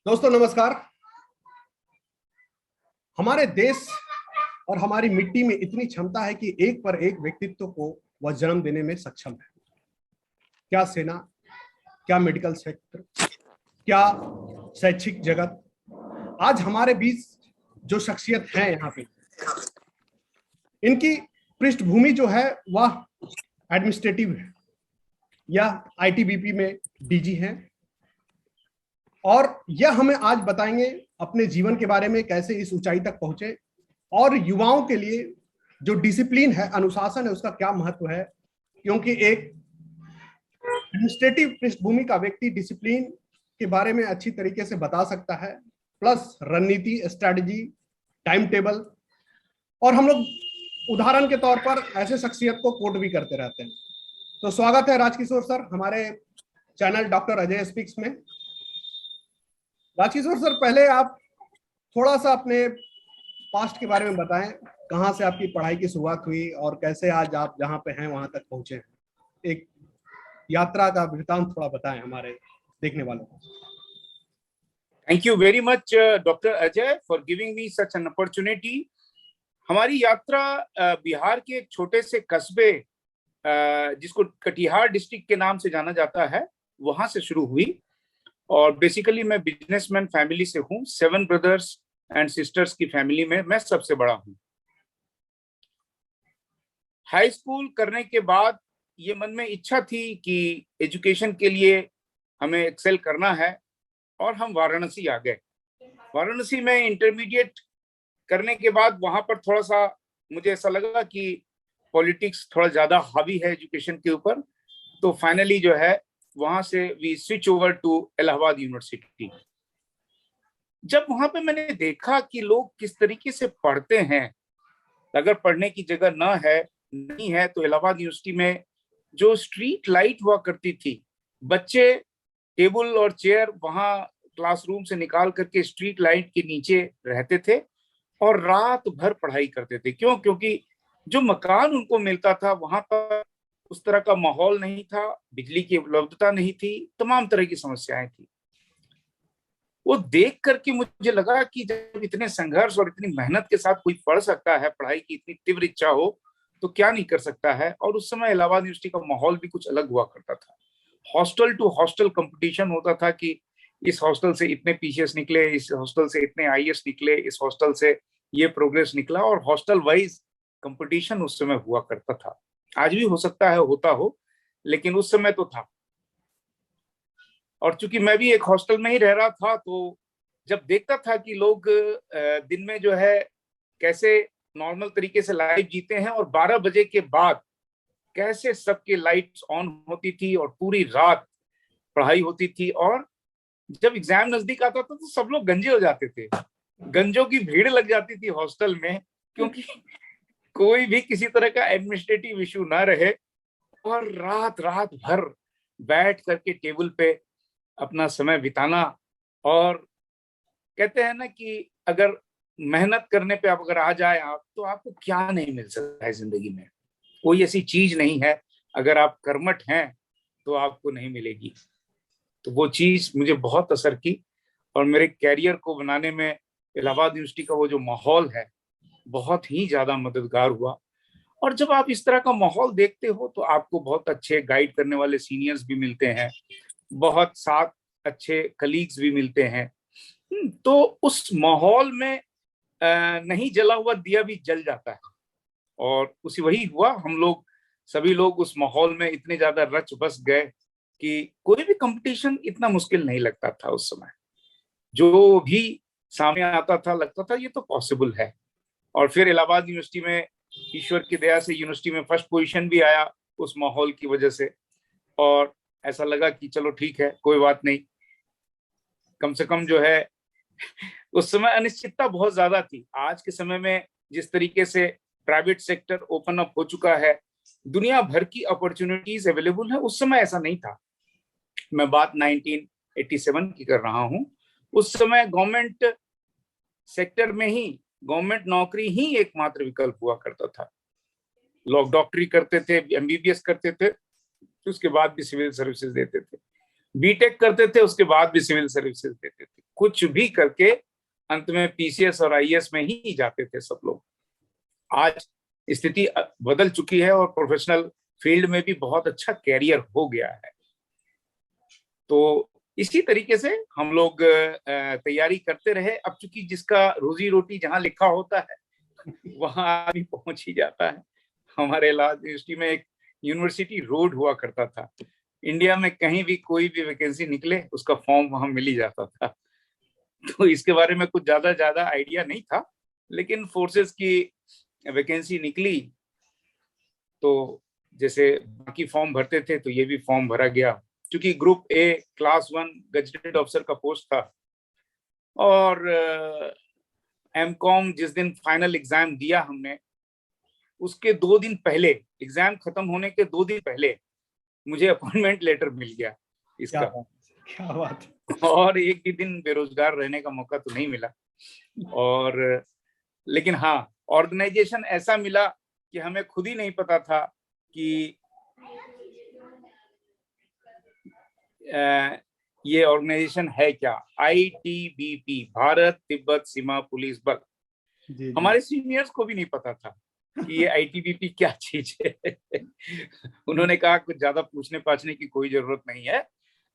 दोस्तों नमस्कार। हमारे देश और हमारी मिट्टी में इतनी क्षमता है कि एक पर एक व्यक्तित्व को वह जन्म देने में सक्षम है। क्या सेना, क्या मेडिकल सेक्टर, क्या शैक्षिक जगत। आज हमारे बीच जो शख्सियत है यहाँ पे, इनकी पृष्ठभूमि जो है वह एडमिनिस्ट्रेटिव है या आईटीबीपी में डीजी हैं, और यह हमें आज बताएंगे अपने जीवन के बारे में, कैसे इस ऊंचाई तक पहुंचे और युवाओं के लिए जो डिसिप्लिन है, अनुशासन है, उसका क्या महत्व है। क्योंकि एक एडमिनिस्ट्रेटिव पृष्ठभूमि का व्यक्ति डिसिप्लिन के बारे में अच्छी तरीके से बता सकता है, प्लस रणनीति, स्ट्रैटेजी, टाइम टेबल, और हम लोग उदाहरण के तौर पर ऐसे शख्सियत को कोट भी करते रहते हैं। तो स्वागत है राजकिशोर सर हमारे चैनल डॉक्टर अजय स्पीक्स में। राजकिशोर सर, पहले आप थोड़ा सा अपने पास्ट के बारे में बताएं, कहां से आपकी पढ़ाई की शुरुआत हुई और कैसे आज आप जहां पे हैं वहां तक पहुंचे हैं। एक यात्रा का वृतांत थोड़ा बताएं हमारे देखने वालों को। Thank you very much doctor Ajay for giving me such an opportunity. हमारी यात्रा बिहार के एक छोटे से कस्बे जिसको कटिहार डिस्ट्रिक्ट के नाम से जाना जाता है, वहां से शुरू हुई। और बेसिकली मैं बिजनेसमैन फैमिली से हूँ। 7 ब्रदर्स एंड सिस्टर्स की फैमिली में मैं सबसे बड़ा हूँ। हाई स्कूल करने के बाद ये मन में इच्छा थी कि एजुकेशन के लिए हमें एक्सेल करना है, और हम वाराणसी आ गए। वाराणसी में इंटरमीडिएट करने के बाद वहां पर थोड़ा सा मुझे ऐसा लगा कि पॉलिटिक्स थोड़ा ज्यादा हावी है एजुकेशन के ऊपर, तो फाइनली जो है वहां से we switch over to Allahabad university. जब वहां पे मैंने देखा कि लोग किस तरीके से पढ़ते हैं, अगर पढ़ने की जगह नहीं है तो इलाहाबाद यूनिवर्सिटी में जो स्ट्रीट लाइट हुआ करती थी, बच्चे टेबल और चेयर वहां क्लासरूम से निकाल करके स्ट्रीट लाइट के नीचे रहते थे और रात भर पढ़ाई करते थे। क्योंकि जो मकान उनको मिलता था वहां पर उस तरह का माहौल नहीं था, बिजली की उपलब्धता नहीं थी, तमाम तरह की समस्याएं थी। वो देख करके मुझे लगा कि जब इतने संघर्ष और इतनी मेहनत के साथ कोई पढ़ सकता है, पढ़ाई की इतनी तीव्र इच्छा हो, तो क्या नहीं कर सकता है। और उस समय इलाहाबाद यूनिवर्सिटी का माहौल भी कुछ अलग हुआ करता था। हॉस्टल टू हॉस्टल कंपटीशन होता था कि इस हॉस्टल से इतने पीसीएस निकले, इस हॉस्टल से इतने आईएएस निकले, इस हॉस्टल से ये प्रोग्रेस निकला, और हॉस्टल वाइज कंपटीशन उस समय हुआ करता था। आज भी हो सकता है, होता हो, लेकिन उस समय तो था। और चूंकि मैं भी एक हॉस्टल में ही रह रहा था, तो जब देखता था कि लोग दिन में जो है कैसे नॉर्मल तरीके से लाइफ जीते हैं, और 12 बजे के बाद कैसे सबके लाइट्स ऑन होती थी और पूरी रात पढ़ाई होती थी। और जब एग्जाम नजदीक आता था तो सब लोग गंजे हो जाते थे, गंजों की भीड़ लग जाती थी हॉस्टल में, क्योंकि कोई भी किसी तरह का एडमिनिस्ट्रेटिव इशू ना रहे, और रात रात भर बैठ करके टेबल पे अपना समय बिताना। और कहते हैं ना कि अगर मेहनत करने पे आप अगर आ जाए आप, तो आपको क्या नहीं मिल सकता है जिंदगी में। कोई ऐसी चीज नहीं है, अगर आप कर्मठ हैं तो आपको नहीं मिलेगी। तो वो चीज मुझे बहुत असर की, और मेरे कैरियर को बनाने में इलाहाबाद यूनिवर्सिटी का वो जो माहौल है बहुत ही ज्यादा मददगार हुआ। और जब आप इस तरह का माहौल देखते हो तो आपको बहुत अच्छे गाइड करने वाले सीनियर्स भी मिलते हैं, बहुत साथ अच्छे कलीग्स भी मिलते हैं। तो उस माहौल में नहीं जला हुआ दिया भी जल जाता है, और उसी वही हुआ। हम लोग सभी लोग उस माहौल में इतने ज्यादा रच बस गए कि कोई भी कंपटीशन इतना मुश्किल नहीं लगता था उस समय। जो भी सामने आता था लगता था ये तो पॉसिबल है। और फिर इलाहाबाद यूनिवर्सिटी में ईश्वर की दया से यूनिवर्सिटी में फर्स्ट पोजीशन भी आया उस माहौल की वजह से। और ऐसा लगा कि चलो ठीक है, कोई बात नहीं, कम से कम जो है उस समय अनिश्चितता बहुत ज्यादा थी। आज के समय में जिस तरीके से प्राइवेट सेक्टर ओपन अप हो चुका है, दुनिया भर की अपॉर्चुनिटीज अवेलेबल है, उस समय ऐसा नहीं था। मैं बात 1987 की कर रहा हूं। उस समय गवर्नमेंट सेक्टर में ही गवर्नमेंट नौकरी ही एकमात्र विकल्प हुआ करता था। लोग डॉक्टरी करते थे, एमबीबीएस करते थे, उसके बाद भी सिविल सर्विसेज देते थे, बीटेक करते थे, उसके बाद भी सिविल सर्विसेज देते थे। कुछ भी करके अंत में पीसीएस और आईएएस में ही जाते थे सब लोग। आज स्थिति बदल चुकी है और प्रोफेशनल फील्ड में भी बहुत अच्छा कैरियर हो गया है। तो इसी तरीके से हम लोग तैयारी करते रहे। अब चूंकि जिसका रोजी रोटी जहां लिखा होता है वहां आदमी पहुंच ही जाता है। हमारे इलाहाबाद यूनिवर्सिटी में एक यूनिवर्सिटी रोड हुआ करता था। इंडिया में कहीं भी कोई भी वैकेंसी निकले उसका फॉर्म वहां मिल ही जाता था। तो इसके बारे में कुछ ज्यादा आइडिया नहीं था, लेकिन फोर्सेस की वैकेंसी निकली तो जैसे बाकी फॉर्म भरते थे तो ये भी फॉर्म भरा गया। क्योंकि group A class 1 gazetted officer का पोस्ट था और एमकॉम जिस दिन फाइनल एग्जाम दिया हमने उसके 2 दिन पहले, एग्जाम खत्म होने के 2 दिन पहले मुझे अपॉइंटमेंट लेटर मिल गया इसका। क्या बात। और एक भी दिन बेरोजगार रहने का मौका तो नहीं मिला। और लेकिन हाँ, ऑर्गेनाइजेशन ऐसा मिला कि हमें खुद ही नहीं पता था कि ये ऑर्गेनाइजेशन है क्या। आईटीबीपी, भारत तिब्बत सीमा पुलिस बल। हमारे सीनियर्स को भी नहीं पता था कि ये आईटीबीपी क्या चीज है। उन्होंने कहा कुछ ज्यादा पूछने पाछने की कोई जरूरत नहीं है,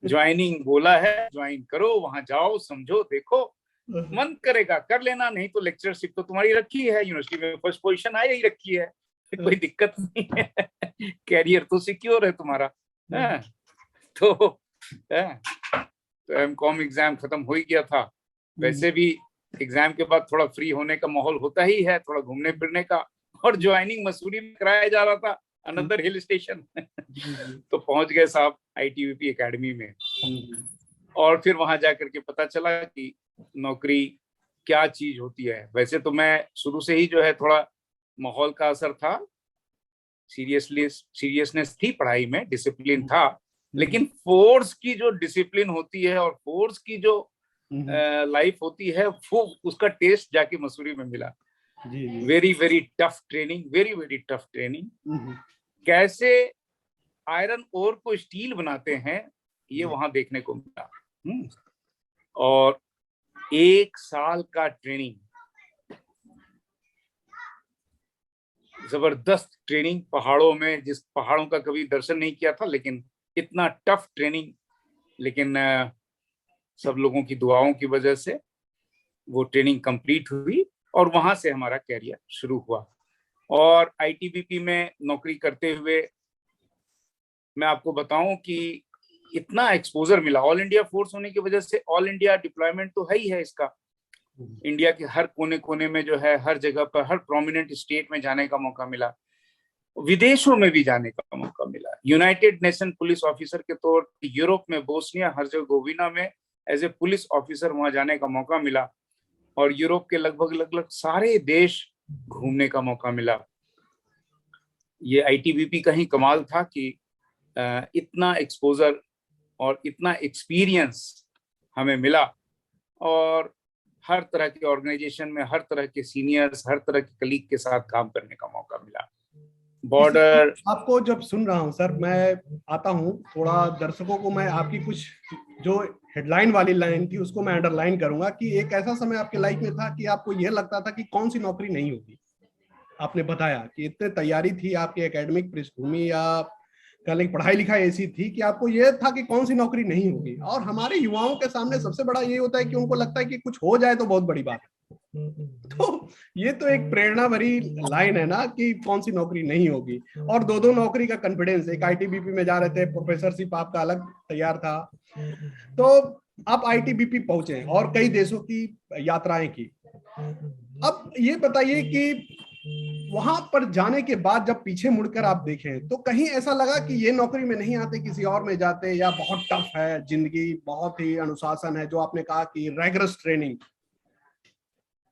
ज्वाइनिंग बोला है, ज्वाइन करो, वहां जाओ, समझो, देखो, मन करेगा कर लेना, नहीं तो लेक्चरशिप तो तुम्हारी रखी है, यूनिवर्सिटी में फर्स्ट पोजीशन आई ही रखी है, कोई दिक्कत नहीं है, कैरियर तो सिक्योर है तुम्हारा। तो एमकॉम एग्जाम खत्म हो ही गया था। वैसे भी एग्जाम के बाद थोड़ा फ्री होने का माहौल होता ही है, थोड़ा घूमने फिरने का, और ज्वाइनिंग मसूरी में कराया जा रहा था, अनदर हिल स्टेशन। तो पहुंच गए साहब आईटीबीपी एकेडमी में। और फिर वहां जाकर के पता चला कि नौकरी क्या चीज होती है। वैसे तो मैं शुरू से ही जो है थोड़ा माहौल का असर था, सीरियसनेस थी पढ़ाई में, डिसिप्लिन था, लेकिन फोर्स की जो डिसिप्लिन होती है और फोर्स की जो लाइफ होती है वो उसका टेस्ट जाके मसूरी में मिला। Very very tough training, very very tough training. कैसे आयरन ओर को स्टील बनाते हैं ये वहां देखने को मिला। और 1 साल का ट्रेनिंग, जबरदस्त ट्रेनिंग पहाड़ों में, जिस पहाड़ों का कभी दर्शन नहीं किया था, लेकिन इतना टफ ट्रेनिंग। लेकिन सब लोगों की दुआओं की वजह से वो ट्रेनिंग कंप्लीट हुई और वहां से हमारा कैरियर शुरू हुआ। और आईटीबीपी में नौकरी करते हुए मैं आपको बताऊं कि इतना एक्सपोजर मिला। ऑल इंडिया फोर्स होने की वजह से ऑल इंडिया डिप्लॉयमेंट तो है ही है इसका। इंडिया के हर कोने कोने में जो है, हर जगह पर, हर प्रोमिनेंट स्टेट में जाने का मौका मिला, विदेशों में भी जाने का मौका मिला। यूनाइटेड नेशन पुलिस ऑफिसर के तौर पर यूरोप में बोस्निया हर्जेगोविना में एज ए पुलिस ऑफिसर वहां जाने का मौका मिला। और यूरोप के लगभग सारे देश घूमने का मौका मिला। ये आईटीबीपी का ही कमाल था कि इतना एक्सपोजर और इतना एक्सपीरियंस हमें मिला। और हर तरह के ऑर्गेनाइजेशन में हर तरह के सीनियर्स, हर तरह के कलीग के साथ काम करने का मौका मिला। बॉर्डर आपको जब सुन रहा हूं सर, मैं आता हूं थोड़ा, दर्शकों को मैं आपकी कुछ जो हेडलाइन वाली लाइन थी उसको मैं अंडरलाइन करूंगा कि एक ऐसा समय आपके लाइफ में था कि आपको यह लगता था कि कौन सी नौकरी नहीं होगी। आपने बताया कि इतने तैयारी थी आपकी एकेडमिक पृष्ठभूमि या कल एक पढ़ाई लिखाई ऐसी थी कि आपको यह था कि कौन सी नौकरी नहीं होगी। और हमारे युवाओं के सामने सबसे बड़ा ये होता है कि उनको लगता है कि कुछ हो जाए तो बहुत बड़ी बात है। तो ये तो एक प्रेरणा भरी लाइन है ना कि कौन सी नौकरी नहीं होगी। और दो नौकरी का कॉन्फिडेंस, एक आईटीबीपी में जा रहे थे, प्रोफेसरशिप आपका अलग तैयार था, तो आप आईटीबीपी पहुंचे और कई देशों की यात्राएं की। अब ये बताइए कि वहां पर जाने के बाद जब पीछे मुड़कर आप देखें तो कहीं ऐसा लगा कि ये नौकरी में नहीं आते, किसी और में जाते, या बहुत टफ है जिंदगी, बहुत ही अनुशासन है, जो आपने कहा कि रैगरस ट्रेनिंग,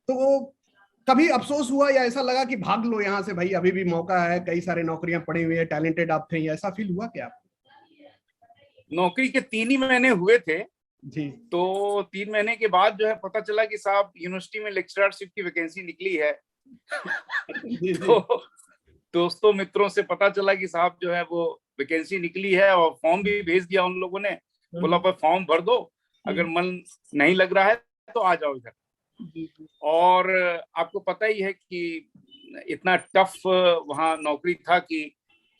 तो कभी अफसोस हुआ या ऐसा लगा कि भाग लो यहाँ से भाई, अभी भी मौका है, कई सारे नौकरियां पड़ी हुई है, टैलेंटेड आप थे, ऐसा फील हुआ क्या? नौकरी के 3 ही महीने हुए थे जी। तो 3 महीने के बाद जो है पता चला कि साहब यूनिवर्सिटी में लेक्चररशिप की वैकेंसी निकली है। तो दोस्तों मित्रों से पता चला कि साहब जो है वो वैकेंसी निकली है और फॉर्म भी भेज दिया उन लोगों ने, बोला पर फॉर्म भर दो अगर मन नहीं लग रहा है तो आ जाओ इधर। और आपको पता ही है कि इतना टफ वहाँ नौकरी था कि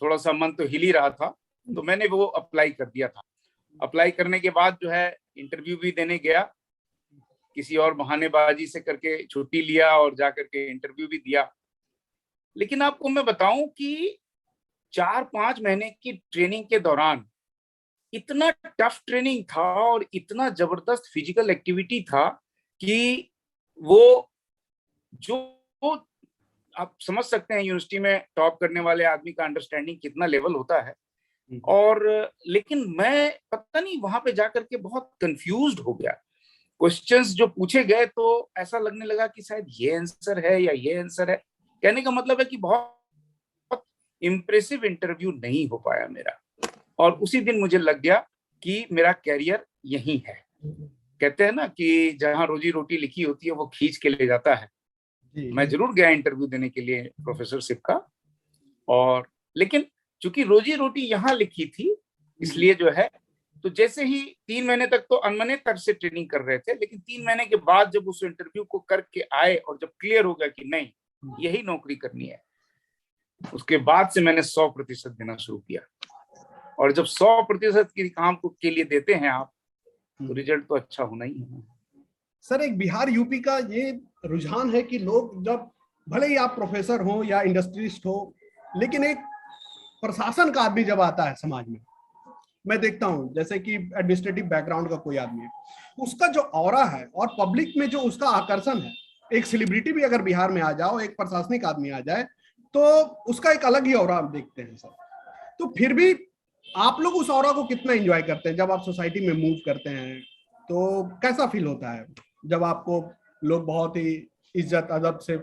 थोड़ा सा मन तो हिल ही रहा था, तो मैंने वो अप्लाई कर दिया था। अप्लाई करने के बाद जो है इंटरव्यू भी देने गया, किसी और बहानेबाजी से करके छुट्टी लिया और जा करके इंटरव्यू भी दिया। लेकिन आपको मैं बताऊं कि 4-5 महीने की ट्रेनिंग के दौरान इतना टफ ट्रेनिंग था और इतना जबरदस्त फिजिकल एक्टिविटी था कि वो जो आप समझ सकते हैं यूनिवर्सिटी में टॉप करने वाले आदमी का अंडरस्टैंडिंग कितना लेवल होता है। और लेकिन मैं पता नहीं वहां पे जाकर के बहुत कंफ्यूज्ड हो गया। क्वेश्चंस जो पूछे गए तो ऐसा लगने लगा कि शायद ये आंसर है या ये आंसर है। कहने का मतलब है कि बहुत इम्प्रेसिव इंटरव्यू नहीं हो पाया मेरा, और उसी दिन मुझे लग गया कि मेरा कैरियर यही है। कहते हैं ना कि जहां रोजी रोटी लिखी होती है वो खींच के ले जाता है। मैं जरूर गया इंटरव्यू देने के लिए प्रोफेसरशिप का, और लेकिन चूंकि रोजी रोटी यहाँ लिखी थी इसलिए जो है, तो जैसे ही 3 महीने तक तो अनमने तरह से ट्रेनिंग कर रहे थे, लेकिन 3 महीने के बाद जब उस इंटरव्यू को करके आए और जब क्लियर हो गया कि नहीं यही नौकरी करनी है, उसके बाद से मैंने 100% देना शुरू किया। और जब 100% की काम के लिए देते हैं आप, तो रिजल्ट तो अच्छा होना ही है। सर, एक बिहार यूपी का ये रुझान है कि लोग जब, भले ही आप प्रोफेसर हो या इंडस्ट्रियलिस्ट हो, लेकिन एक प्रशासन का आदमी जब आता है समाज में, मैं देखता हूं जैसे कि एडमिनिस्ट्रेटिव बैकग्राउंड का कोई आदमी है, उसका जो ऑरा है और पब्लिक में जो उसका आकर्षण है, एक सेलिब्रिटी भी अगर बिहार में आ जाओ, एक प्रशासनिक आदमी आ जाए, तो उसका एक अलग ही ऑरा हम देखते हैं सर। तो फिर भी आप लोग उस ऑरा को कितना एंजॉय करते हैं जब आप सोसाइटी में मूव करते हैं? तो कैसा फील होता है जब आपको लोग बहुत ही इज्जत अदब से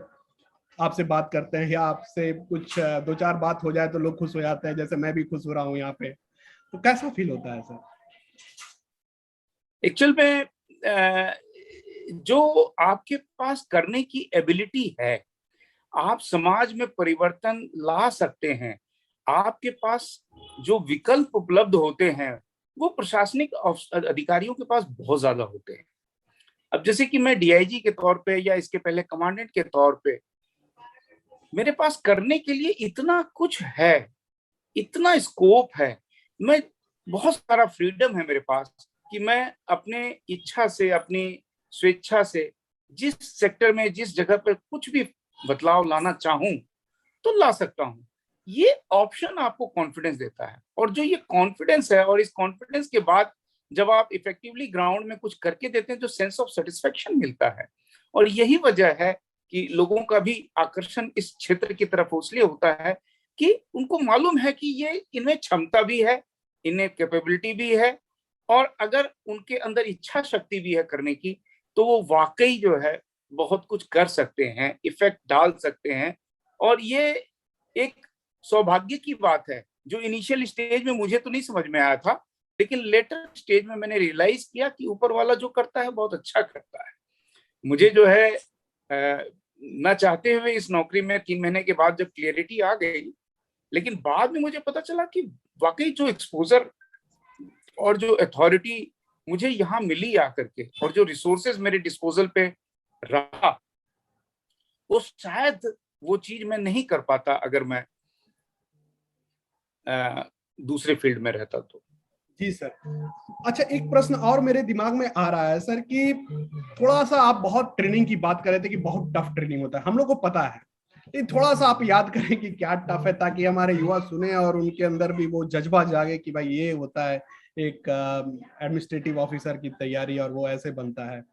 आपसे बात करते हैं, या आपसे कुछ 2-4 बात हो जाए तो लोग खुश हो जाते हैं, जैसे मैं भी खुश हो रहा हूँ यहाँ पे, तो कैसा फील होता है सर? एक्चुअल में जो आपके पास करने की एबिलिटी है, आप समाज में परिवर्तन ला सकते हैं, आपके पास जो विकल्प उपलब्ध होते हैं वो प्रशासनिक अधिकारियों के पास बहुत ज्यादा होते हैं। अब जैसे कि मैं डीआईजी के तौर पे या इसके पहले कमांडेंट के तौर पे, मेरे पास करने के लिए इतना कुछ है, इतना स्कोप है, मैं बहुत सारा फ्रीडम है मेरे पास कि मैं अपने इच्छा से, अपनी स्वेच्छा से जिस सेक्टर में, जिस जगह पर कुछ भी बदलाव लाना चाहूं तो ला सकता हूं। ये ऑप्शन आपको कॉन्फिडेंस देता है, और जो ये कॉन्फिडेंस है, और इस कॉन्फिडेंस के बाद जब आप इफेक्टिवली ग्राउंड में कुछ करके देते हैं, जो सेंस ऑफ सेटिस्फेक्शन मिलता है, और यही वजह है कि लोगों का भी आकर्षण इस क्षेत्र की तरफ इसलिए होता है कि उनको मालूम है कि ये इनमें क्षमता भी है, इन्हें कैपेबिलिटी भी है, और अगर उनके अंदर इच्छा शक्ति भी है करने की, तो वो वाकई जो है बहुत कुछ कर सकते हैं, इफेक्ट डाल सकते हैं। और ये एक सौभाग्य की बात है जो इनिशियल स्टेज में मुझे तो नहीं समझ में आया था, लेकिन लेटर स्टेज में मैंने रियलाइज किया कि ऊपर वाला जो करता है बहुत अच्छा करता है। मुझे जो है न चाहते हुए इस नौकरी में 3 महीने के बाद जब क्लियरिटी आ गई, लेकिन बाद में मुझे पता चला कि वाकई जो एक्सपोजर और जो अथॉरिटी मुझे यहाँ मिली आकर के, और जो रिसोर्सेज मेरे डिस्पोजल पे रहा, वो शायद वो चीज मैं नहीं कर पाता अगर मैं दूसरे फील्ड में रहता तो। जी सर। अच्छा, एक प्रश्न और मेरे दिमाग में आ रहा है सर कि थोड़ा सा आप बहुत ट्रेनिंग की बात कर रहे थे कि बहुत टफ ट्रेनिंग होता है, हम लोग को पता है, लेकिन थोड़ा सा आप याद करें कि क्या टफ है, ताकि हमारे युवा सुने और उनके अंदर भी वो जज्बा जागे कि भाई ये होता है एक एडमिनिस्ट्रेटिव ऑफिसर की तैयारी, और वो ऐसे बनता है,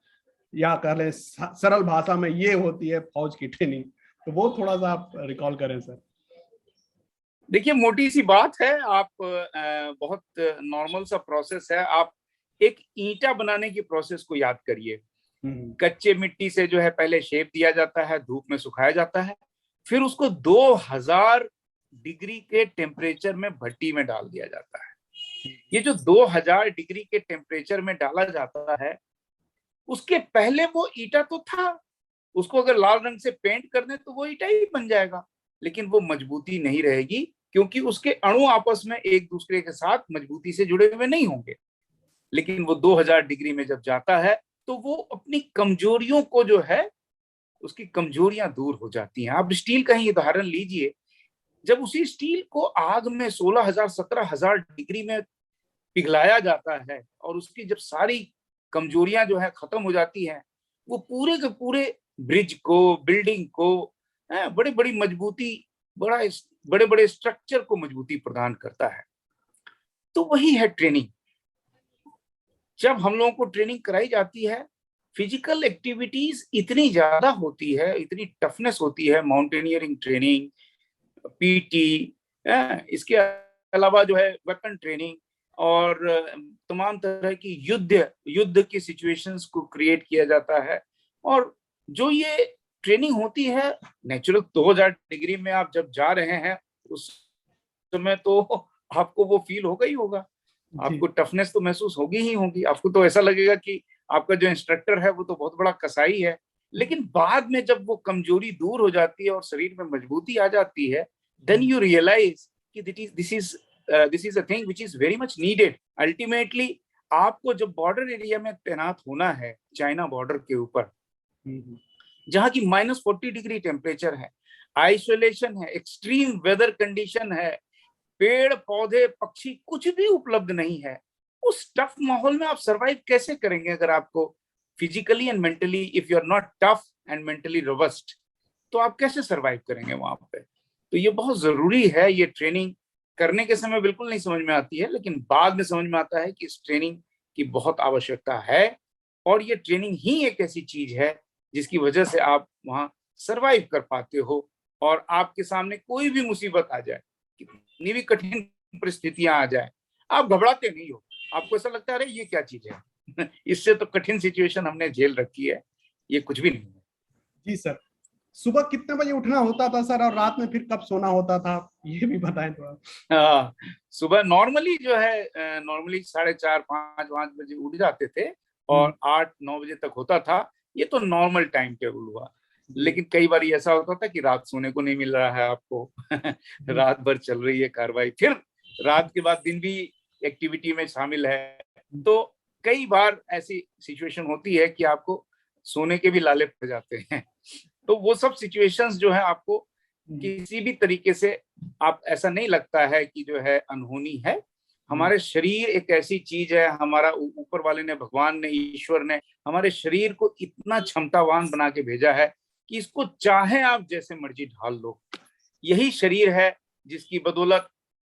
या कह लें सरल भाषा में ये होती है फौज की ट्रेनिंग। तो वो थोड़ा सा आप रिकॉल करें सर। देखिए, मोटी सी बात है, आप बहुत नॉर्मल सा प्रोसेस है। आप एक ईंटा बनाने की प्रोसेस को याद करिए। कच्चे मिट्टी से जो है पहले शेप दिया जाता है, धूप में सुखाया जाता है, फिर उसको 2000 डिग्री के टेम्परेचर में भट्टी में डाल दिया जाता है। ये जो 2000 डिग्री के टेम्परेचर में डाला जाता है, उसके पहले वो ईंटा तो था, उसको अगर लाल रंग से पेंट कर दें तो वो ईंटा ही बन जाएगा, लेकिन वो मजबूती नहीं रहेगी, क्योंकि उसके अणु आपस में एक दूसरे के साथ मजबूती से जुड़े हुए नहीं होंगे। लेकिन वो 2000 डिग्री में जब जाता है तो वो अपनी कमजोरियों को जो है, उसकी कमजोरियां दूर हो जाती हैं। आप स्टील का ही उदाहरण लीजिए, जब उसी स्टील को आग में 16,000 17,000 डिग्री में पिघलाया जाता है और उसकी जब सारी कमजोरियां जो है खत्म हो जाती हैं, वो पूरे के पूरे ब्रिज को, बिल्डिंग को बड़ी बड़ी मजबूती, बड़े बड़े स्ट्रक्चर को मजबूती प्रदान करता है। तो वही है ट्रेनिंग। जब हम लोगों को ट्रेनिंग कराई जाती है, फिजिकल एक्टिविटीज इतनी ज्यादा होती है, इतनी टफनेस होती है, माउंटेनियरिंग ट्रेनिंग, पीटी, इसके अलावा जो है वेपन ट्रेनिंग और तमाम तरह की युद्ध की सिचुएशंस को क्रिएट किया जाता है। और जो ये ट्रेनिंग होती है, नेचुरल 2000 डिग्री में आप जब जा रहे हैं उस समय तो आपको वो फील होगा ही होगा, आपको टफनेस तो महसूस होगी ही होगी। आपको तो ऐसा लगेगा कि आपका जो इंस्ट्रक्टर है वो तो बहुत बड़ा कसाई है। लेकिन बाद में जब वो कमजोरी दूर हो जाती है और शरीर में मजबूती आ जाती है, देन यू रियलाइज कि this is a thing which is very much needed. Ultimately आपको जब बॉर्डर एरिया में तैनात होना है, चाइना बॉर्डर के ऊपर, जहां की -40 डिग्री टेम्परेचर है, आइसोलेशन है, एक्सट्रीम वेदर कंडीशन है, पेड़ पौधे पक्षी कुछ भी उपलब्ध नहीं है, उस टफ माहौल में आप सरवाइव कैसे करेंगे? अगर आपको physically and mentally, if you are not tough and mentally robust, तो आप कैसे सरवाइव करेंगे वहां पे? तो ये बहुत जरूरी है। ये ट्रेनिंग करने के समय बिल्कुल नहीं समझ में आती है, लेकिन बाद में समझ में आता है कि इस ट्रेनिंग की बहुत आवश्यकता है। और ये ट्रेनिंग ही एक ऐसी चीज है जिसकी वजह से आप वहां सरवाइव कर पाते हो। और आपके सामने कोई भी मुसीबत आ जाए, कितनी भी कठिन परिस्थितियां आ जाए, आप घबराते नहीं हो। आपको ऐसा लगता है अरे ये क्या चीज है इससे तो कठिन सिचुएशन हमने झेल रखी है, ये कुछ भी नहीं है। जी सर, सुबह कितने बजे उठना होता था सर, और रात में फिर कब सोना होता था, ये भी बताएं थोड़ा। सुबह नॉर्मली जो है, नॉर्मली 4:30 5 बजे उठ जाते थे और 8-9 बजे तक होता था। ये तो नॉर्मल टाइम टेबल हुआ। लेकिन कई बार ऐसा होता था कि रात सोने को नहीं मिल रहा है आपको रात भर चल रही है कार्रवाई, फिर रात के बाद दिन भी एक्टिविटी में शामिल है, तो कई बार ऐसी सिचुएशन होती है कि आपको सोने के भी लाले पड़ जाते हैं। तो वो सब सिचुएशंस जो है आपको किसी भी तरीके से आप ऐसा नहीं लगता है कि जो है अनहोनी है। हमारे शरीर एक ऐसी चीज है, हमारा ऊपर वाले ने, भगवान ने, ईश्वर ने हमारे शरीर को इतना क्षमतावान बना के भेजा है कि इसको चाहे आप जैसे मर्जी ढाल लो। यही शरीर है जिसकी बदौलत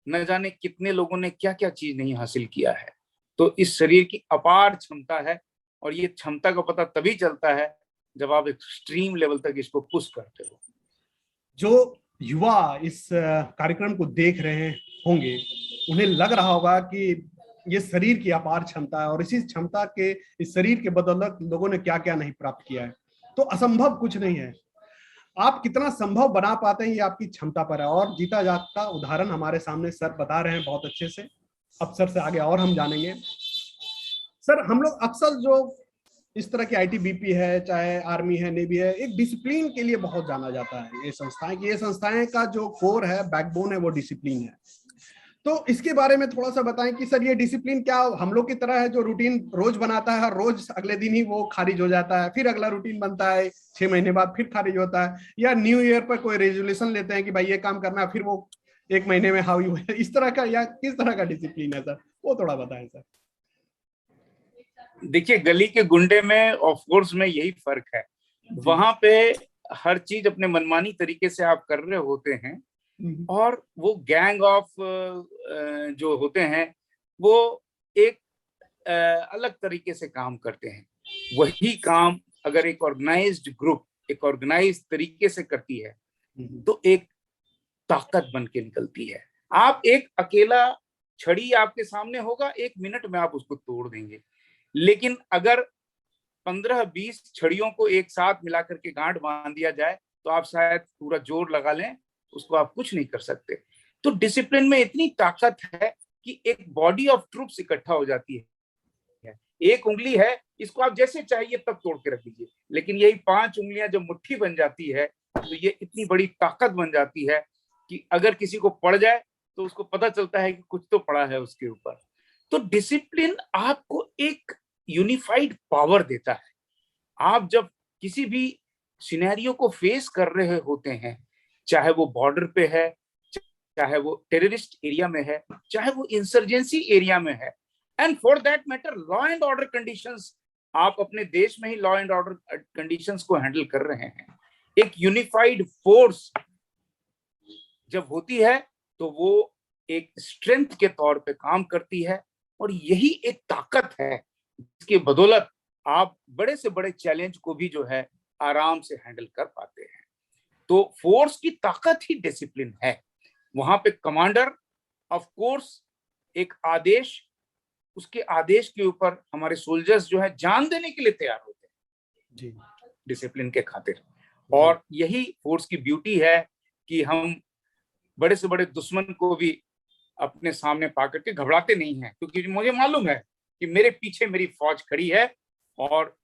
न जाने कितने लोगों ने क्या क्या चीज नहीं हासिल किया है। तो इस शरीर की अपार क्षमता है, और ये क्षमता का पता तभी चलता है जब आप एक्सट्रीम लेवल तक इसको पुश करते हो। जो युवा इस कार्यक्रम को देख रहे होंगे, उन्हें लग रहा होगा कि ये शरीर की अपार क्षमता है और इसी क्षमता के, इस शरीर के बदौलत लोगों ने क्या क्या नहीं प्राप्त किया है, तो असंभव कुछ नहीं है। आप कितना संभव बना पाते हैं ये आपकी क्षमता पर है। और जीता जागता उदाहरण हमारे सामने सर बता रहे हैं बहुत अच्छे से। अब सर से आगे और हम जानेंगे। सर, हम लोग अक्सर जो इस तरह की आईटीबीपी है, चाहे आर्मी है, नेवी है, एक डिसिप्लिन के लिए बहुत जाना जाता है। ये संस्थाएं का जो कोर है, बैकबोन है, वो डिसिप्लिन है। तो इसके बारे में थोड़ा सा बताएं कि सर ये डिसिप्लिन क्या हम लोग की तरह है जो रूटीन रोज बनाता है, रोज अगले दिन ही वो खारिज हो जाता है, फिर अगला रूटीन बनता है 6 महीने बाद फिर खारिज होता है, या न्यू ईयर पर कोई रेजोल्यूशन लेते हैं कि भाई ये काम करना है, फिर वो 1 महीने में हावी हुआ, इस तरह का, या किस तरह का डिसिप्लिन है सर, वो थोड़ा बताएं सर। देखिए, गली के गुंडे में ऑफ कोर्स में यही फर्क है। वहां पे हर चीज अपने मनमानी तरीके से आप कर रहे होते हैं, और वो गैंग ऑफ जो होते हैं वो एक अलग तरीके से काम करते हैं। वही काम अगर एक ऑर्गेनाइज्ड ग्रुप एक ऑर्गेनाइज्ड तरीके से करती है तो एक ताकत बन के निकलती है। आप एक अकेला छड़ी आपके सामने होगा, 1 मिनट में आप उसको तोड़ देंगे। लेकिन अगर 15-20 छड़ियों को एक साथ मिलाकर के गांठ बांध दिया जाए तो आप शायद पूरा जोर लगा लें, उसको आप कुछ नहीं कर सकते। तो डिसिप्लिन में इतनी ताकत है कि एक बॉडी ऑफ ट्रूप्स इकट्ठा हो जाती है। एक उंगली है, इसको आप जैसे चाहिए तब तोड़ के रख दीजिए, लेकिन यही 5 उंगलियां जब मुट्ठी बन जाती है तो ये इतनी बड़ी ताकत बन जाती है कि अगर किसी को पड़ जाए तो उसको पता चलता है कि कुछ तो पड़ा है उसके ऊपर। तो डिसिप्लिन आपको एक यूनिफाइड पावर देता है। आप जब किसी भी सिनेरियो को फेस कर रहे होते हैं, चाहे वो बॉर्डर पे है, चाहे वो टेररिस्ट एरिया में है, चाहे वो इंसर्जेंसी एरिया में है, and for that matter law and order conditions, आप अपने देश में ही लॉ एंड ऑर्डर कंडीशंस को हैंडल कर रहे हैं। एक यूनिफाइड फोर्स जब होती है तो वो एक स्ट्रेंथ के तौर पे काम करती है, और यही एक ताकत है जिसके बदौलत आप बड़े से बड़े चैलेंज को भी जो है आराम से हैंडल कर पाते हैं। तो फोर्स की ताकत ही डिसिप्लिन है। वहां पे कमांडर ऑफ कोर्स एक आदेश, उसके आदेश के ऊपर हमारे सोल्जर्स जो है जान देने के लिए तैयार होते हैं जी, डिसिप्लिन के खातिर। और यही फोर्स की ब्यूटी है कि हम बड़े से बड़े दुश्मन को भी अपने सामने पा करके घबराते नहीं हैं, क्योंकि मुझे मालूम है कि मेरे पीछे मेरी फौज खड़ी है और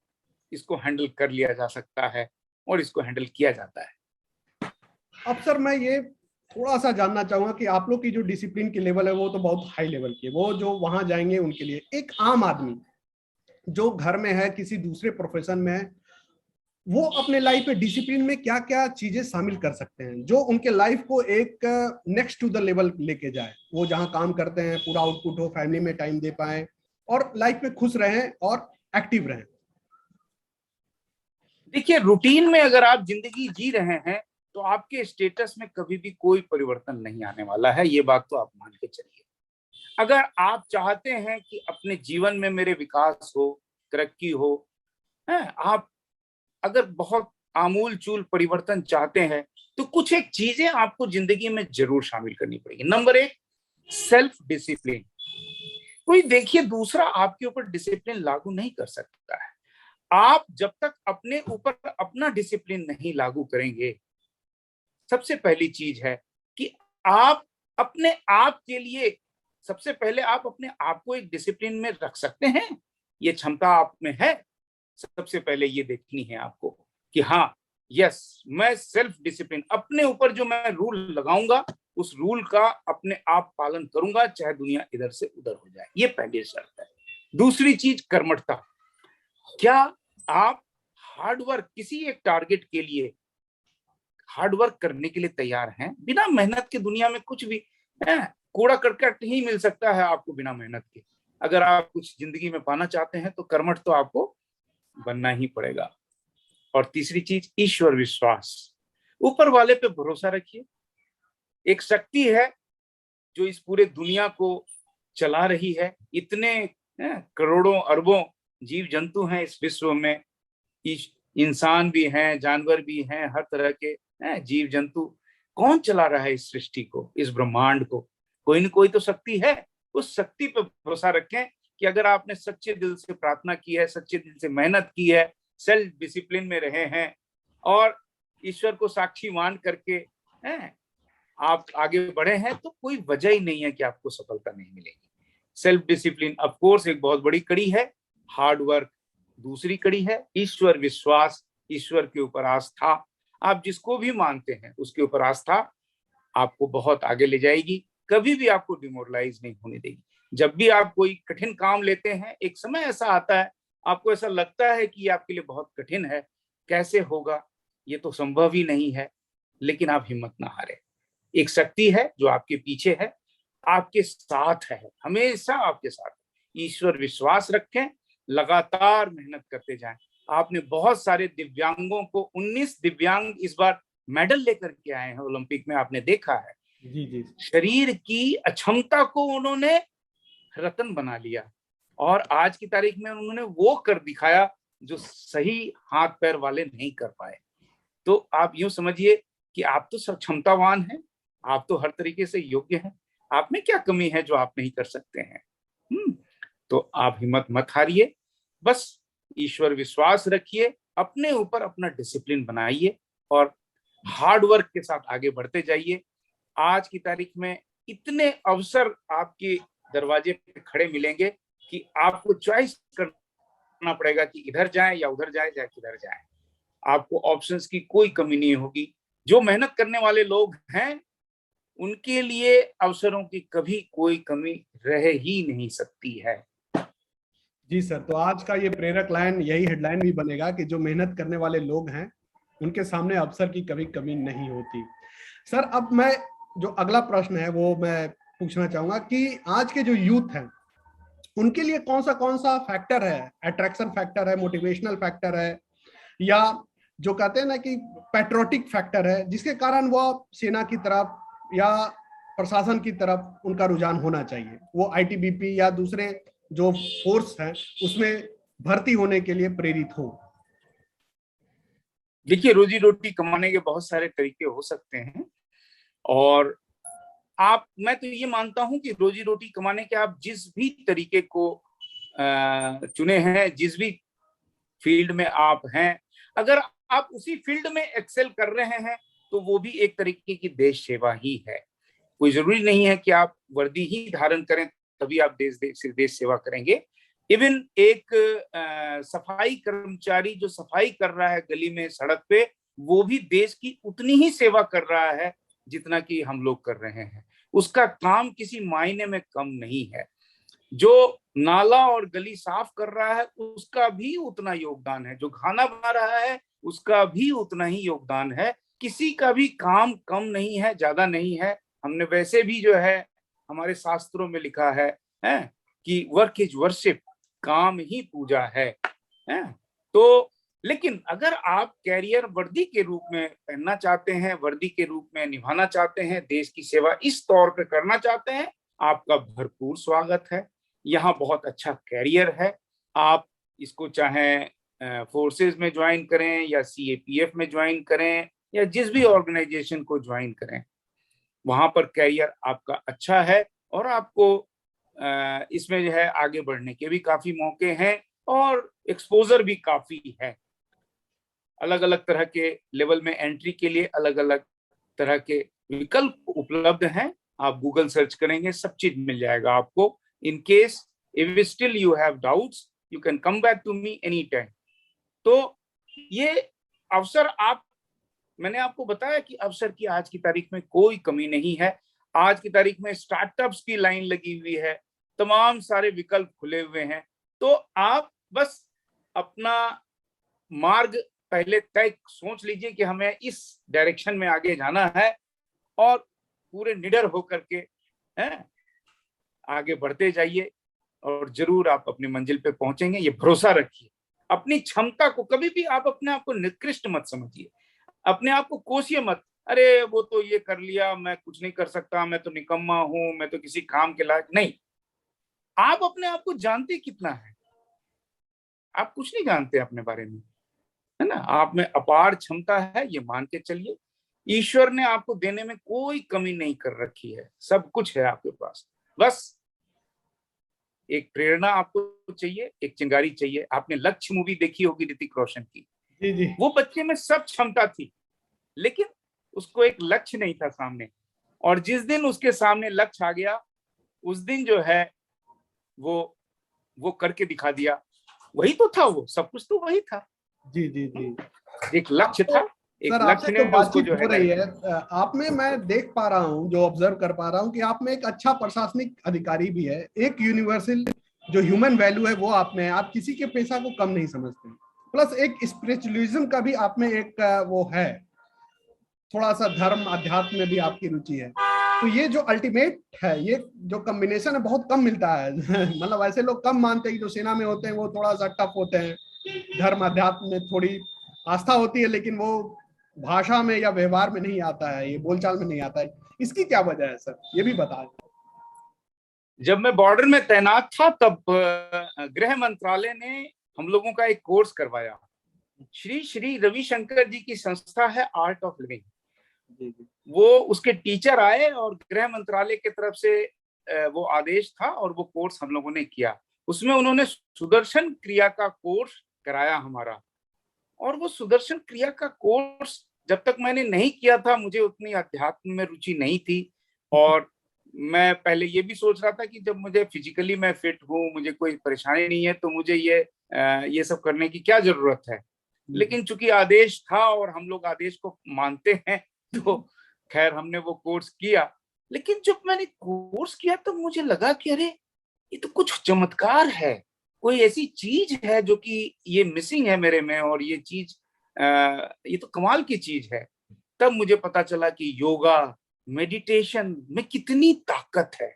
इसको हैंडल कर लिया जा सकता है और इसको हैंडल किया जाता है। अब सर मैं ये थोड़ा सा जानना चाहूंगा कि आप लोग की जो डिसिप्लिन की लेवल है वो तो बहुत हाई लेवल की है, वो जो वहां जाएंगे उनके लिए, एक आम आदमी जो घर में है, किसी दूसरे प्रोफेशन में है, वो अपने लाइफ में डिसिप्लिन में क्या क्या चीजें शामिल कर सकते हैं जो उनके लाइफ को एक नेक्स्ट टू द लेवल लेके जाए, वो जहां काम करते हैं पूरा आउटपुट हो, फैमिली में टाइम दे पाए और लाइफ में खुश रहें और एक्टिव रहें। देखिए, रूटीन में अगर आप जिंदगी जी रहे हैं तो आपके स्टेटस में कभी भी कोई परिवर्तन नहीं आने वाला है, ये बात तो आप मान के चलिए। अगर आप चाहते हैं कि अपने जीवन में मेरे विकास हो, तरक्की हो, है, आप अगर बहुत आमूल चूल परिवर्तन चाहते हैं तो कुछ एक चीजें आपको जिंदगी में जरूर शामिल करनी पड़ेगी। Number 1, self discipline. कोई देखिए दूसरा आपके ऊपर डिसिप्लिन लागू नहीं कर सकता है। आप जब तक अपने ऊपर अपना डिसिप्लिन नहीं लागू करेंगे, सबसे पहली चीज है कि आप अपने आप के लिए सबसे पहले आप अपने आप को एक डिसिप्लिन में रख सकते हैं, ये क्षमता आप में है। सबसे पहले ये देखनी है आपको कि हाँ, यस, मैं सेल्फ डिसिप्लिन, अपने ऊपर जो मैं रूल लगाऊंगा उस रूल का अपने आप पालन करूंगा, चाहे दुनिया इधर से उधर हो जाए। ये पहली शर्त है। दूसरी चीज, कर्मठता। क्या आप हार्डवर्क, किसी एक टारगेट के लिए हार्डवर्क करने के लिए तैयार हैं? बिना मेहनत के दुनिया में कुछ भी कूड़ा करकट ही मिल सकता है आपको बिना मेहनत के। अगर आप कुछ जिंदगी में पाना चाहते हैं तो कर्मठ तो आपको बनना ही पड़ेगा। और तीसरी चीज, ईश्वर विश्वास। ऊपर वाले पे भरोसा रखिए। एक शक्ति है जो इस पूरे दुनिया को चला रही है। इतने करोड़ों अरबों जीव जंतु हैं इस विश्व में, इंसान भी हैं, जानवर भी हैं, हर तरह के जीव जंतु। कौन चला रहा है इस सृष्टि को, इस ब्रह्मांड को? कोई न कोई तो शक्ति है। उस शक्ति पर भरोसा रखें कि अगर आपने सच्चे दिल से प्रार्थना की है, सच्चे दिल से मेहनत की है, सेल्फ डिसिप्लिन में रहे हैं और ईश्वर को साक्षी मान करके आप आगे बढ़े हैं, तो कोई वजह ही नहीं है कि आपको सफलता नहीं मिलेगी। सेल्फ डिसिप्लिन ऑफ कोर्स एक बहुत बड़ी कड़ी है, हार्ड वर्क दूसरी कड़ी है, ईश्वर विश्वास, ईश्वर के ऊपर आस्था। आप जिसको भी मानते हैं उसके ऊपर आस्था आपको बहुत आगे ले जाएगी, कभी भी आपको डिमोरलाइज नहीं होने देगी। जब भी आप कोई कठिन काम लेते हैं, एक समय ऐसा आता है आपको ऐसा लगता है कि ये आपके लिए बहुत कठिन है, कैसे होगा, ये तो संभव ही नहीं है, लेकिन आप हिम्मत ना हारे। एक शक्ति है जो आपके पीछे है, आपके साथ है, हमेशा आपके साथ। ईश्वर विश्वास रखें, लगातार मेहनत करते जाएं। आपने बहुत सारे दिव्यांगों को, 19 दिव्यांग इस बार मेडल लेकर के आए हैं ओलंपिक में, आपने देखा है। जी जी। शरीर की अक्षमता को उन्होंने रत्न बना लिया और आज की तारीख में उन्होंने वो कर दिखाया जो सही हाथ पैर वाले नहीं कर पाए। तो आप यूं समझिए कि आप तो क्षमतावान हैं, आप तो हर तरीके से योग्य हैं। आप में क्या कमी है जो आप नहीं कर सकते हैं? तो आप हिम्मत मत हारिए, बस ईश्वर विश्वास रखिए, अपने ऊपर अपना डिसिप्लिन बनाइए और हार्ड वर्क के साथ आगे बढ़ते जाइए। आज की तारीख में इतने अवसर आपके दरवाजे पे खड़े मिलेंगे कि आपको चॉइस करना पड़ेगा कि इधर जाएं या उधर जाएं या किधर जाएं। आपको ऑप्शंस की कोई कमी नहीं होगी। जो मेहनत करने वाले लोग हैं उनके लिए अवसरों की कभी कोई कमी रह ही नहीं सकती है। जी सर, तो आज का ये प्रेरक लाइन, यही हेडलाइन भी बनेगा कि जो मेहनत करने वाले लोग हैं उनके सामने अवसर की कभी कमी नहीं होती। सर, अब मैं जो अगला प्रश्न है वो मैं पूछना चाहूंगा कि आज के जो यूथ हैं उनके लिए कौन सा फैक्टर है, अट्रैक्शन फैक्टर है, मोटिवेशनल फैक्टर है, या जो कहते हैं ना कि पैट्रियोटिक फैक्टर है, जिसके कारण वो सेना की तरफ या प्रशासन की तरफ उनका रुझान होना चाहिए, वो आईटीबीपी या दूसरे जो फोर्स हैं उसमें भर्ती होने के लिए प्रेरित हो? देखिए, रोजी रोटी कमाने के बहुत सारे तरीके हो सकते हैं, और मैं तो ये मानता हूं कि रोजी रोटी कमाने के आप जिस भी तरीके को चुने हैं, जिस भी फील्ड में आप हैं, अगर आप उसी फील्ड में एक्सेल कर रहे हैं तो वो भी एक तरीके की देश सेवा ही है। कोई जरूरी नहीं है कि आप वर्दी ही धारण करें तभी आप देश सेवा करेंगे। इवन एक सफाई कर्मचारी जो सफाई कर रहा है गली में, सड़क पे, वो भी देश की उतनी ही सेवा कर रहा है जितना कि हम लोग कर रहे हैं। उसका काम किसी मायने में कम नहीं है। जो नाला और गली साफ कर रहा है उसका भी उतना योगदान है, जो खाना बना रहा है उसका भी उतना ही योगदान है। किसी का भी काम कम नहीं है, ज्यादा नहीं है। हमने वैसे भी जो है हमारे शास्त्रों में लिखा है कि वर्क इज वर्शिप, काम ही पूजा है। तो लेकिन अगर आप कैरियर वर्दी के रूप में पहनना चाहते हैं, वर्दी के रूप में निभाना चाहते हैं, देश की सेवा इस तौर पे करना चाहते हैं, आपका भरपूर स्वागत है। यहाँ बहुत अच्छा कैरियर है। आप इसको चाहे फोर्सेस में ज्वाइन करें या सीएपीएफ में ज्वाइन करें या जिस भी ऑर्गेनाइजेशन को ज्वाइन करें, वहां पर कैरियर आपका अच्छा है और आपको इसमें जो है आगे बढ़ने के भी काफी मौके हैं और एक्सपोजर भी काफी है। अलग अलग तरह के लेवल में एंट्री के लिए अलग अलग तरह के विकल्प उपलब्ध हैं। आप गूगल सर्च करेंगे, सब चीज मिल जाएगा आपको। In case if still you have doubts, you can come back to me any time. तो ये अवसर मैंने आपको बताया कि अवसर की आज की तारीख में कोई कमी नहीं है। आज की तारीख में स्टार्टअप्स की लाइन लगी हुई है, तमाम सारे विकल्प खुले हुए हैं। तो आप बस अपना मार्ग पहले तय सोच लीजिए कि हमें इस डायरेक्शन में आगे जाना है और पूरे निडर होकर के आगे बढ़ते जाइए और जरूर आप अपनी मंजिल पे पहुंचेंगे, ये भरोसा रखिए। अपनी क्षमता को कभी भी आप अपने आप को निकृष्ट मत समझिए, अपने आप को कोसिए मत। अरे वो तो ये कर लिया, मैं कुछ नहीं कर सकता, मैं तो निकम्मा हूं, मैं तो किसी काम के लायक नहीं। आप अपने आप को जानते कितना है? आप कुछ नहीं जानते अपने बारे में, है ना। आप में अपार क्षमता है, ये मान के चलिए। ईश्वर ने आपको देने में कोई कमी नहीं कर रखी है, सब कुछ है आपके पास। बस एक प्रेरणा आपको चाहिए, एक चिंगारी चाहिए। आपने लक्ष्य मूवी देखी होगी ऋतिक रोशन की। जी जी। वो बच्चे में सब क्षमता थी, लेकिन उसको एक लक्ष्य नहीं था सामने, और जिस दिन उसके सामने लक्ष्य आ गया उस दिन जो है वो करके दिखा दिया। वही तो था, वो सब कुछ तो वही था। जी जी जी। एक लक्ष्य था, एक सर, लक्ष्य आपसे ने जो उसको बातचीत जो हो रही है है, आप में मैं देख पा रहा हूँ, जो ऑब्जर्व कर पा रहा हूँ कि आप में एक अच्छा प्रशासनिक अधिकारी भी है, एक यूनिवर्सल जो ह्यूमन वैल्यू है वो आप में है। आप किसी के पैसा को कम नहीं समझते, प्लस एक स्पिरिचुअलिज्म का भी आप में एक वो है, थोड़ा सा धर्म अध्यात्म में भी आपकी रुचि है। तो ये जो अल्टीमेट है, ये जो कॉम्बिनेशन है, बहुत कम मिलता है। मतलब ऐसे लोग कम मानते हैं कि जो सेना में होते हैं वो थोड़ा सा टफ होते हैं, धर्म अध्यात्म में थोड़ी आस्था होती है, लेकिन वो भाषा में या व्यवहार में नहीं आता है, ये बोलचाल में नहीं आता है। इसकी क्या वजह है सर, ये भी बताएं। जब मैं बॉर्डर में तैनात था तब गृह मंत्रालय ने हम लोगों का एक कोर्स करवाया। श्री श्री रविशंकर जी की संस्था है आर्ट ऑफ लिविंग। वो उसके टीचर आए और गृह मंत्रालय की तरफ से वो आदेश था और वो कोर्स हम लोगों ने किया। उसमें उन्होंने सुदर्शन क्रिया का कोर्स कराया हमारा। और वो सुदर्शन क्रिया का कोर्स जब तक मैंने नहीं किया था, मुझे उतनी अध्यात्म में रुचि नहीं थी। और मैं पहले ये भी सोच रहा था कि जब मुझे फिजिकली मैं फिट हूँ, मुझे कोई परेशानी नहीं है, तो मुझे ये सब करने की क्या जरूरत है। लेकिन चूंकि आदेश था और हम लोग आदेश को मानते हैं, तो खैर हमने वो कोर्स किया। लेकिन जब मैंने कोर्स किया तो मुझे लगा कि अरे ये तो कुछ चमत्कार है, कोई ऐसी चीज है जो कि ये मिसिंग है मेरे में, और ये चीज ये तो कमाल की चीज है। तब मुझे पता चला कि योगा, मेडिटेशन में कितनी ताकत है।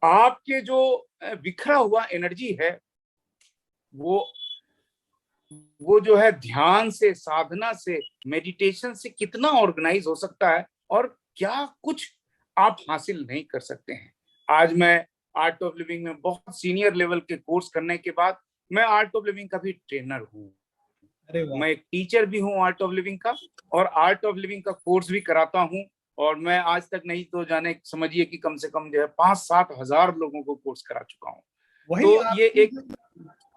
आपके जो बिखरा हुआ एनर्जी है वो जो है ध्यान से, साधना से, मेडिटेशन से कितना ऑर्गेनाइज हो सकता है, और क्या कुछ आप हासिल नहीं कर सकते हैं। आज मैं आर्ट ऑफ लिविंग में बहुत सीनियर लेवल के कोर्स करने के बाद मैं आर्ट ऑफ लिविंग का भी ट्रेनर हूँ। अरे वाह। मैं एक टीचर भी हूँ आर्ट ऑफ लिविंग का, और आर्ट ऑफ लिविंग का कोर्स भी कराता हूँ। और मैं आज तक नहीं तो जाने समझिए कि कम से कम जो है 5-7 हजार लोगों को कोर्स करा चुका हूँ। वही तो ये आपकी एक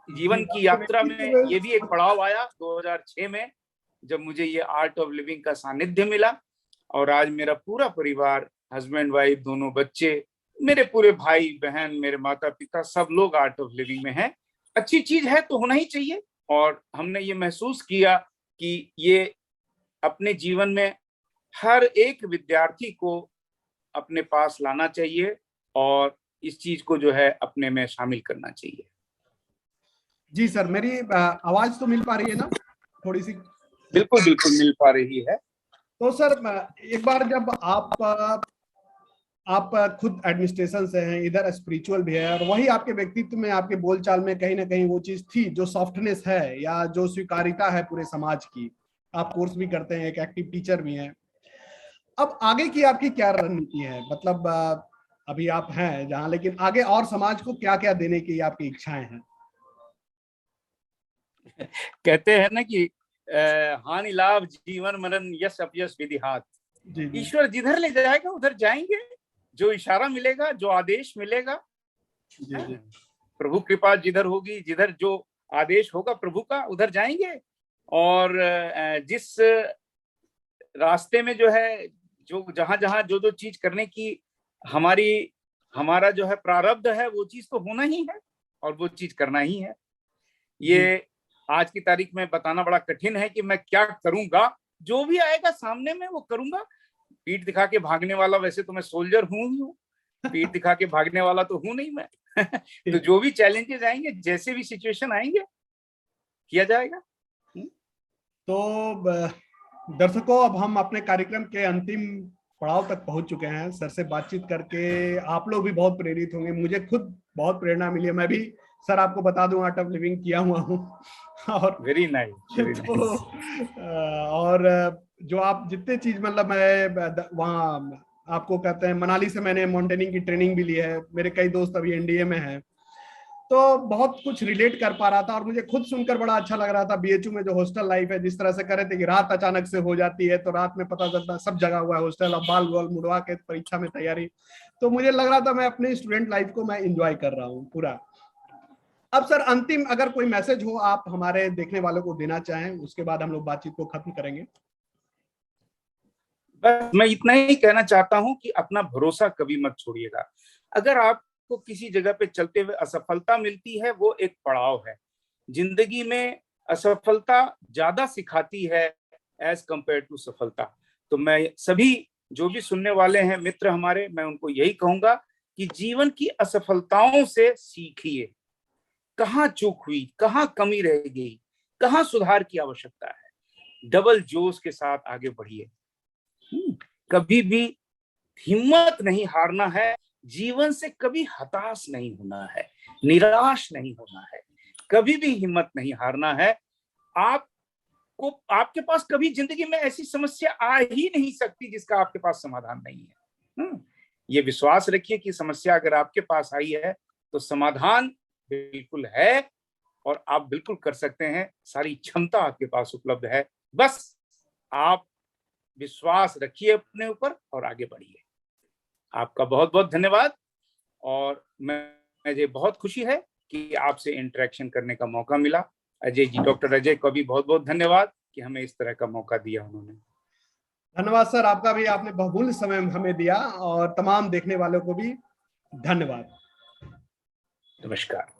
जीवन की यात्रा में ये भी एक पड़ाव आया 2006 में, जब मुझे ये आर्ट ऑफ लिविंग का सानिध्य मिला। और आज मेरा पूरा परिवार, हस्बैंड वाइफ, दोनों बच्चे, मेरे पूरे भाई बहन, मेरे माता पिता, सब लोग आर्ट ऑफ लिविंग में हैं। अच्छी चीज है तो होना ही चाहिए। और हमने ये महसूस किया कि ये अपने जीवन में हर एक विद्यार्थी को अपने पास लाना चाहिए, और इस चीज को जो है अपने में शामिल करना चाहिए। जी सर, मेरी आवाज तो मिल पा रही है ना थोड़ी सी? बिल्कुल बिल्कुल मिल पा रही है। तो सर एक बार जब आप खुद एडमिनिस्ट्रेशन से हैं, इधर स्पिरिचुअल भी है, और वही आपके व्यक्तित्व में, आपके बोलचाल में कहीं ना कहीं वो चीज थी जो सॉफ्टनेस है या जो स्वीकार्यता है पूरे समाज की। आप कोर्स भी करते हैं, एक एक्टिव टीचर भी हैं। अब आगे की आपकी क्या रणनीति है? मतलब अभी आप हैं जहां, लेकिन आगे और समाज को क्या क्या देने की आपकी इच्छाएं हैं? कहते हैं ना कि हानि लाभ जीवन मरण यश अपयश विधि हाथ। जी जी ईश्वर जिधर ले जाएगा उधर जाएंगे, जो इशारा मिलेगा, जो आदेश मिलेगा, जी जी प्रभु कृपा जिधर होगी, जिधर जो आदेश होगा प्रभु का उधर जाएंगे। और जिस रास्ते में जो है, जो जहां जहां जो जो चीज करने की हमारा जो है प्रारब्ध है, वो चीज तो होना ही है और वो चीज करना ही है। ये आज की तारीख में बताना बड़ा कठिन है कि मैं क्या करूंगा। जो भी आएगा सामने में वो करूंगा। पीठ दिखा के भागने वाला, वैसे तो मैं सोल्जर हूं ही हूं, पीठ दिखा के भागने वाला तो हूं नहीं मैं। तो जो भी चैलेंजेस आएंगे, जैसे भी सिचुएशन आएंगे, किया जाएगा। तो दर्शकों, अब हम अपने कार्यक्रम के अंतिम पड़ाव तक पहुंच चुके हैं। सर से बातचीत करके आप लोग भी बहुत प्रेरित होंगे, मुझे खुद बहुत प्रेरणा मिली है। मैं भी सर आपको बता दूं आर्ट ऑफ लिविंग किया हुआ हूं। और वेरी नाइस। और जो आप जितने चीज, मतलब मैं वहाँ आपको कहते हैं, मनाली से मैंने माउंटेनिंग की ट्रेनिंग भी ली है। मेरे कई दोस्त अभी एनडीए में हैं, तो बहुत कुछ रिलेट कर पा रहा था। और मुझे खुद सुनकर बड़ा अच्छा लग रहा था, बीएचयू में जो हॉस्टल लाइफ है, जिस तरह से कर रहे थे कि रात अचानक से हो जाती है, तो रात में पता चलता सब जगह हुआ है हॉस्टल, अब बाल गोल मुड़वा के परीक्षा में तैयारी। तो मुझे लग रहा था मैं अपने स्टूडेंट लाइफ को मैं इंजॉय कर रहा हूँ पूरा। अब सर, अंतिम अगर कोई मैसेज हो आप हमारे देखने वालों को देना चाहें, उसके बाद हम लोग बातचीत को खत्म करेंगे। बस मैं इतना ही कहना चाहता हूं कि अपना भरोसा कभी मत छोड़िएगा। अगर आपको किसी जगह पे चलते हुए असफलता मिलती है, वो एक पड़ाव है। जिंदगी में असफलता ज्यादा सिखाती है एज कंपेयर टू सफलता। तो मैं सभी जो भी सुनने वाले हैं मित्र हमारे, मैं उनको यही कहूंगा कि जीवन की असफलताओं से सीखिए। कहाँ चूक हुई, कहाँ कमी रह गई, कहाँ सुधार की आवश्यकता है। डबल जोश के साथ आगे बढ़िए। कभी भी हिम्मत नहीं हारना है। जीवन से कभी हताश नहीं होना है, निराश नहीं होना है। कभी भी हिम्मत नहीं हारना है। आपके पास कभी जिंदगी में ऐसी समस्या आ ही नहीं सकती जिसका आपके पास समाधान नहीं है। ये विश्वास रखिए कि समस्या अगर आपके पास आई है तो समाधान बिल्कुल है, और आप बिल्कुल कर सकते हैं। सारी क्षमता आपके पास उपलब्ध है। बस आप विश्वास रखिए अपने ऊपर और आगे बढ़िए। आपका बहुत बहुत धन्यवाद। और मुझे बहुत खुशी है कि आपसे इंटरेक्शन करने का मौका मिला। अजय जी, डॉक्टर अजय को भी बहुत बहुत धन्यवाद कि हमें इस तरह का मौका दिया उन्होंने। धन्यवाद सर, आपका भी, आपने बहुमूल्य समय हमें दिया, और तमाम देखने वालों को भी धन्यवाद। नमस्कार।